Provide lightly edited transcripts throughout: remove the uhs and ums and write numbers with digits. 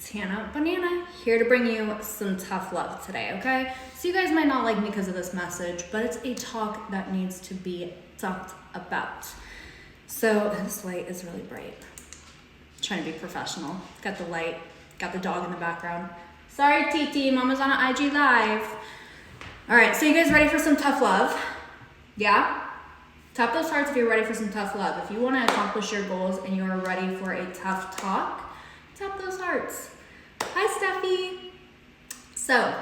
Tana Banana here to bring you some tough love today, okay? So you guys might not like me because of this message, but it's a talk that needs to be talked about. So this light is really bright. I'm trying to be professional. Got the light, got the dog in the background. Sorry, TT, Mama's on an IG Live. All right, so you guys ready for some tough love? Yeah? Tap those hearts if you're ready for some tough love. If you want to accomplish your goals and you are ready for a tough talk, tap those hearts. Hi, Steffi. So,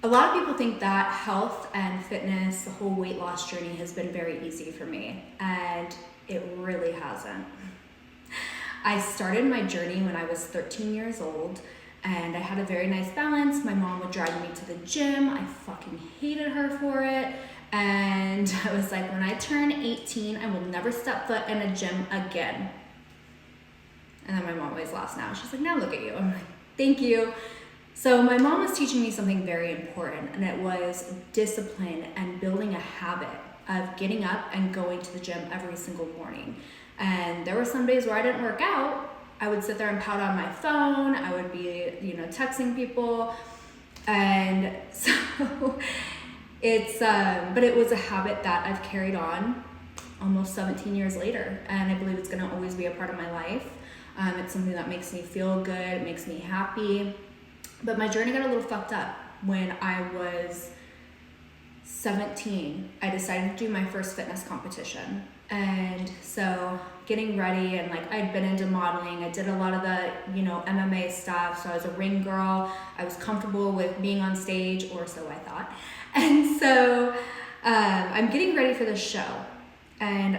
a lot of people think that health and fitness, the whole weight loss journey has been very easy for me, and it really hasn't. I started my journey when I was 13 years old, and I had a very nice balance. My mom would drive me to the gym. I fucking hated her for it. And I was like, when I turn 18, I will never step foot in a gym again. And then my mom always laughs now. She's like, now look at you. I'm like, thank you. So my mom was teaching me something very important, and it was discipline and building a habit of getting up and going to the gym every single morning. And there were some days where I didn't work out. I would sit there and pout on my phone. I would be, texting people. And so but it was a habit that I've carried on almost 17 years later. And I believe it's gonna always be a part of my life. It's something that makes me feel good, it makes me happy. But my journey got a little fucked up when I was 17. I decided to do my first fitness competition. And so getting ready, and I'd been into modeling. I did a lot of the, MMA stuff. So I was a ring girl. I was comfortable with being on stage, or so I thought. And so I'm getting ready for the show. And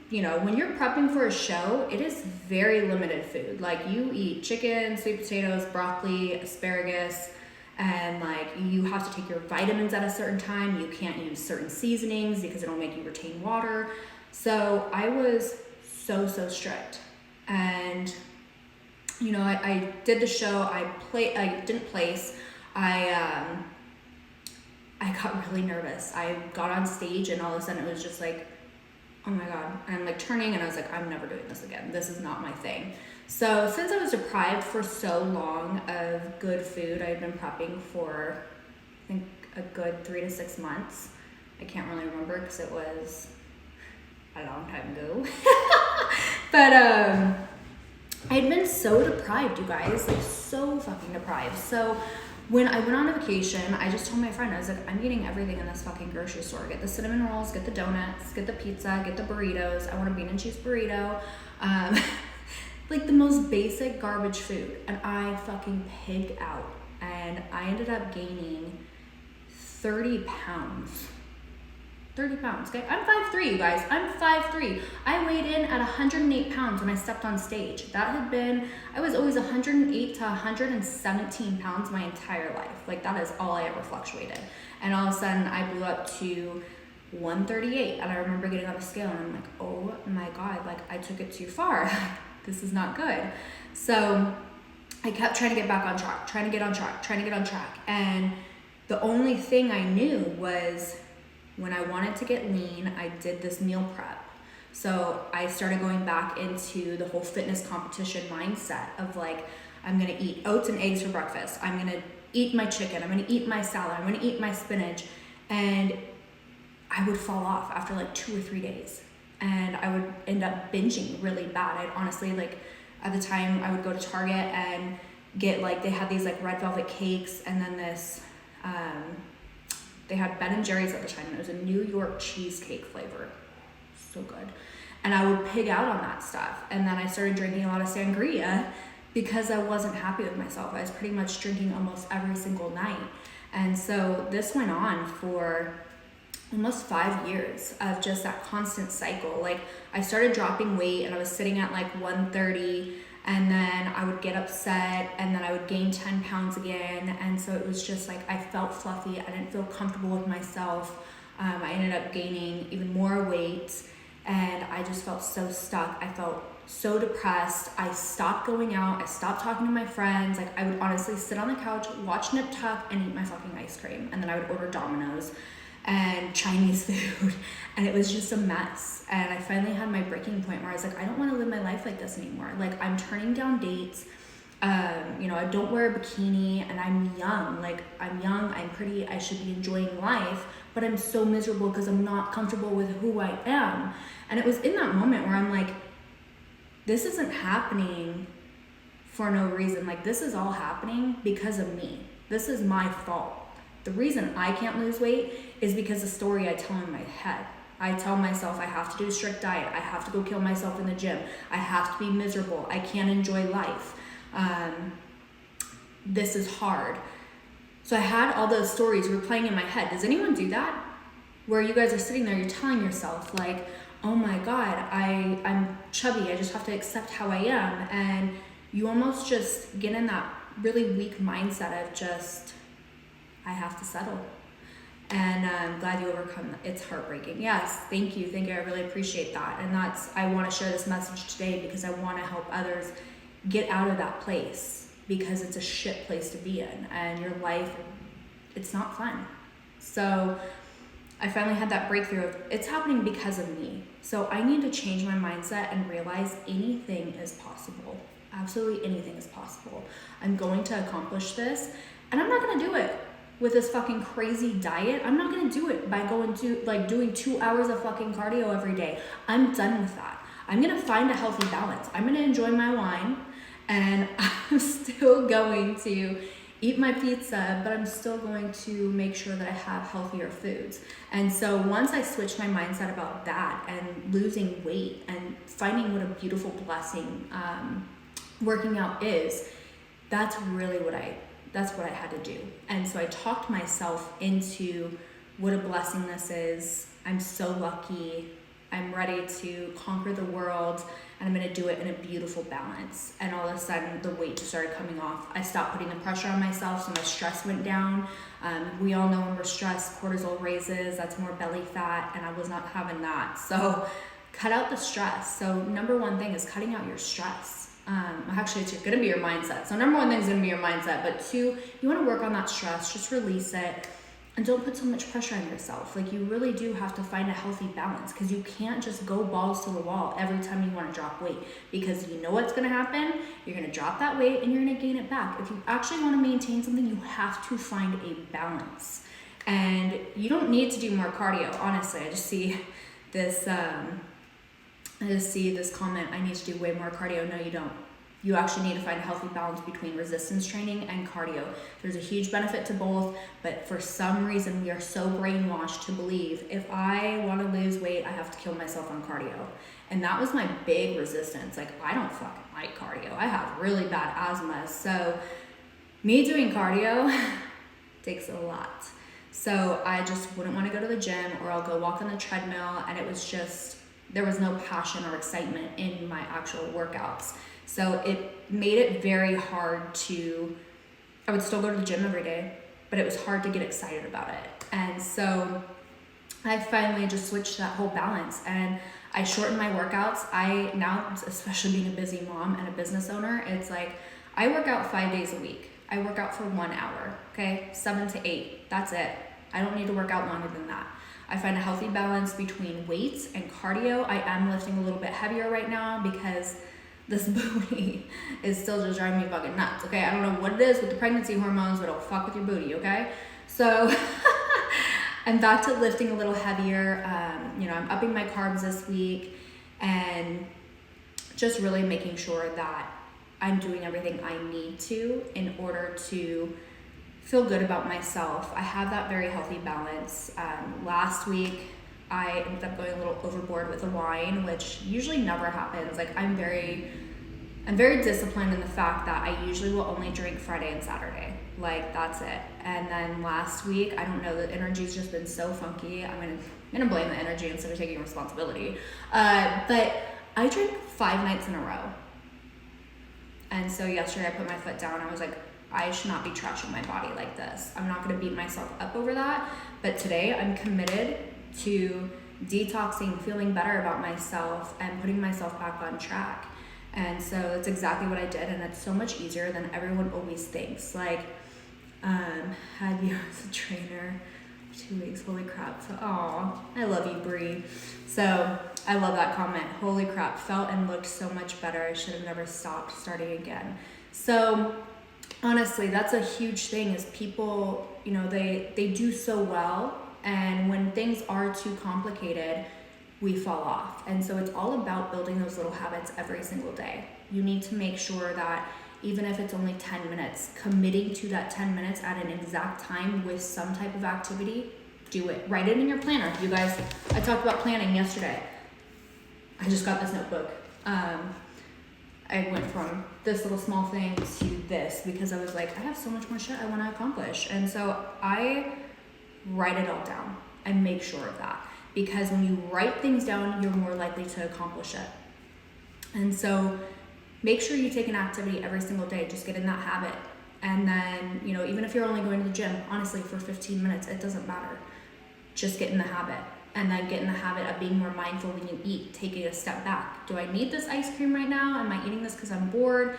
when you're prepping for a show, it is very limited food. You eat chicken, sweet potatoes, broccoli, asparagus, and you have to take your vitamins at a certain time. You can't use certain seasonings because it'll make you retain water. So I was so strict. And I did the show. I didn't place. I got really nervous. I got on stage, and all of a sudden it was just oh my God. And I'm turning, and I was like, I'm never doing this again. This is not my thing. So since I was deprived for so long of good food, I had been prepping for, I think, a good 3 to 6 months. I can't really remember because it was a long time ago. But I had been so deprived, you guys, so fucking deprived. So when I went on a vacation, I just told my friend, I was like, I'm getting everything in this fucking grocery store. Get the cinnamon rolls, get the donuts, get the pizza, get the burritos. I want a bean and cheese burrito. The most basic garbage food. And I fucking pigged out. And I ended up gaining 30 pounds. 30 pounds, okay? I'm 5'3", you guys. I'm 5'3". I weighed in at 108 pounds when I stepped on stage. I was always 108 to 117 pounds my entire life. That is all I ever fluctuated. And all of a sudden, I blew up to 138. And I remember getting on the scale, and I'm like, oh my God, I took it too far. This is not good. So I kept trying to get back on track, trying to get on track. And the only thing I knew was, when I wanted to get lean, I did this meal prep. So I started going back into the whole fitness competition mindset of I'm gonna eat oats and eggs for breakfast. I'm gonna eat my chicken. I'm gonna eat my salad. I'm gonna eat my spinach. And I would fall off after 2 or 3 days. And I would end up binging really bad. I'd honestly, at the time, I would go to Target and get they had these red velvet cakes, and then this, they had Ben & Jerry's at the time, and it was a New York cheesecake flavor. So good. And I would pig out on that stuff. And then I started drinking a lot of sangria because I wasn't happy with myself. I was pretty much drinking almost every single night. And so this went on for almost 5 years of just that constant cycle. I started dropping weight, and I was sitting at 130, and then I would get upset, and then I would gain 10 pounds again. And so it was just I felt fluffy. I didn't feel comfortable with myself. I ended up gaining even more weight, and I just felt so stuck. I felt so depressed. I stopped going out. I stopped talking to my friends. I would honestly sit on the couch, watch Nip Tuck, and eat my fucking ice cream. And then I would order Domino's and Chinese food, and it was just a mess. And I finally had my breaking point where I was like, I don't want to live my life like this anymore. I'm turning down dates. I don't wear a bikini, and I'm young. Like, I'm young, I'm pretty, I should be enjoying life, but I'm so miserable because I'm not comfortable with who I am. And it was in that moment where I'm like, this isn't happening for no reason. Like, this is all happening because of me. This is my fault. The reason I can't lose weight is because the story I tell in my head. I tell myself I have to do a strict diet. I have to go kill myself in the gym. I have to be miserable. I can't enjoy life. This is hard. So I had all those stories replaying in my head. Does anyone do that? Where you guys are sitting there, you're telling yourself like, oh my God, I'm chubby. I just have to accept how I am. And you almost just get in that really weak mindset of just, I have to settle. And I'm glad you overcome that. It's heartbreaking. Yes, thank you. I really appreciate that. And I want to share this message today because I want to help others get out of that place, because it's a shit place to be in, and your life, it's not fun. So I finally had that breakthrough of, it's happening because of me. So I need to change my mindset and realize anything is possible. Absolutely anything is possible. I'm going to accomplish this, and I'm not going to do it with this fucking crazy diet. I'm not going to do it by going to doing 2 hours of fucking cardio every day. I'm done with that. I'm going to find a healthy balance. I'm going to enjoy my wine, and I'm still going to eat my pizza, but I'm still going to make sure that I have healthier foods. And so once I switched my mindset about that and losing weight and finding what a beautiful blessing working out is, that's what I had to do. And so I talked myself into what a blessing this is. I'm so lucky. I'm ready to conquer the world, and I'm going to do it in a beautiful balance. And all of a sudden, the weight just started coming off. I stopped putting the pressure on myself, so my stress went down. We all know when we're stressed, cortisol raises. That's more belly fat, and I was not having that. So cut out the stress. So number one thing is cutting out your stress. Actually, it's going to be your mindset. So number one thing is going to be your mindset. But two, you want to work on that stress. Just release it. And don't put so much pressure on yourself. Like, you really do have to find a healthy balance, because you can't just go balls to the wall every time you want to drop weight, because you know what's going to happen. You're going to drop that weight and you're going to gain it back. If you actually want to maintain something, you have to find a balance. And you don't need to do more cardio. Honestly, I just see this comment, I need to do way more cardio. No, you don't. You actually need to find a healthy balance between resistance training and cardio. There's a huge benefit to both, but for some reason we are so brainwashed to believe if I want to lose weight, I have to kill myself on cardio. And that was my big resistance. Like, I don't fucking like cardio. I have really bad asthma. So me doing cardio takes a lot. So I just wouldn't want to go to the gym, or I'll go walk on the treadmill, and it was just, there was no passion or excitement in my actual workouts. So it made it very hard I would still go to the gym every day, but it was hard to get excited about it. And so I finally just switched that whole balance, and I shortened my workouts. I now, especially being a busy mom and a business owner, it's like I work out 5 days a week. I work out for 1 hour, okay? 7 to 8, that's it. I don't need to work out longer than that. I find a healthy balance between weights and cardio. I am lifting a little bit heavier right now because this booty is still just driving me fucking nuts, okay? I don't know what it is with the pregnancy hormones, but it'll fuck with your booty, okay? So I'm back to lifting a little heavier. I'm upping my carbs this week, and just really making sure that I'm doing everything I need to in order to feel good about myself. I have that very healthy balance. Last week, I ended up going a little overboard with the wine, which usually never happens. Like, I'm very disciplined in the fact that I usually will only drink Friday and Saturday. Like, that's it. And then last week, I don't know, the energy's just been so funky. I'm gonna blame the energy instead of taking responsibility. But I drank 5 nights in a row. And so yesterday I put my foot down. I was like, I should not be trashing my body like this. I'm not gonna beat myself up over that. But today I'm committed to detoxing, feeling better about myself, and putting myself back on track. And so that's exactly what I did, and it's so much easier than everyone always thinks. Like, had you as a trainer for 2 weeks, holy crap. So, I love you, Bree. So I love that comment. Holy crap, felt and looked so much better. I should have never stopped, starting again. So honestly, that's a huge thing is people, you know, they do so well, and when things are too complicated, we fall off. And so it's all about building those little habits every single day. You need to make sure that even if it's only 10 minutes, committing to that 10 minutes at an exact time with some type of activity, do it. Write it in your planner. You guys, I talked about planning yesterday. I just got this notebook. I went from this little small thing to this because I was like, I have so much more shit I want to accomplish. And so I write it all down and make sure of that. Because when you write things down, you're more likely to accomplish it. And so make sure you take an activity every single day. Just get in that habit. And then, you know, even if you're only going to the gym, honestly, for 15 minutes, it doesn't matter. Just get in the habit. And then get in the habit of being more mindful when you eat, taking a step back. Do I need this ice cream right now? Am I eating this because I'm bored?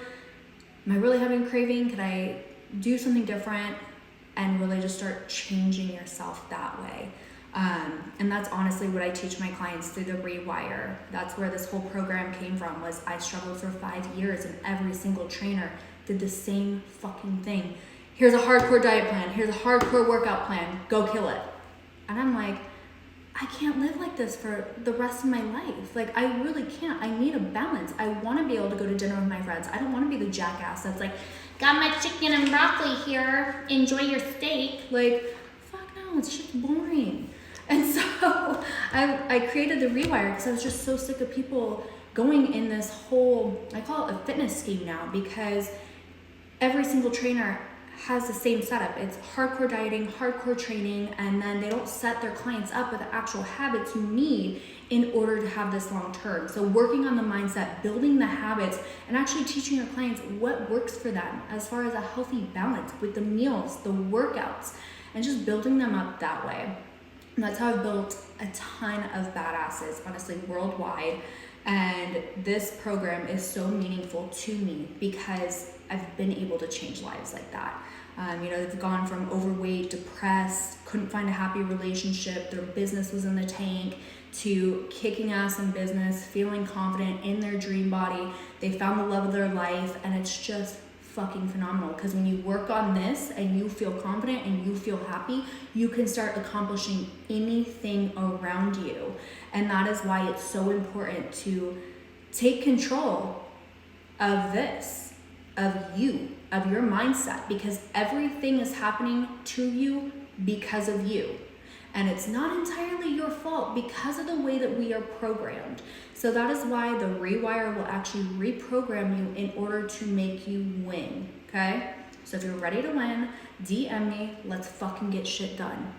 Am I really having a craving? Could I do something different? And really just start changing yourself that way. And that's honestly what I teach my clients through the Rewire. That's where this whole program came from, was I struggled for 5 years and every single trainer did the same fucking thing. Here's a hardcore diet plan. Here's a hardcore workout plan. Go kill it. And I'm like, I can't live like this for the rest of my life. Like, I really can't. I need a balance. I want to be able to go to dinner with my friends. I don't want to be the jackass that's like, got my chicken and broccoli here. Enjoy your steak. Like, fuck no, it's just boring. And so I created the Rewire because I was just so sick of people going in this whole, I call it a fitness scheme now, because every single trainer has the same setup. It's hardcore dieting, hardcore training, and then they don't set their clients up with the actual habits you need in order to have this long term. So working on the mindset, building the habits, and actually teaching your clients what works for them as far as a healthy balance with the meals, the workouts, and just building them up that way. And that's how I've built a ton of badasses, honestly, worldwide. And this program is so meaningful to me because I've been able to change lives like that. You know, they've gone from overweight, depressed, couldn't find a happy relationship, their business was in the tank, to kicking ass in business, feeling confident in their dream body. They found the love of their life, and it's just fucking phenomenal, because when you work on this and you feel confident and you feel happy, you can start accomplishing anything around you. And that is why it's so important to take control of this, of you, of your mindset, because everything is happening to you because of you. And it's not entirely your fault because of the way that we are programmed. So that is why the Rewire will actually reprogram you in order to make you win, okay? So if you're ready to win, DM me, let's fucking get shit done.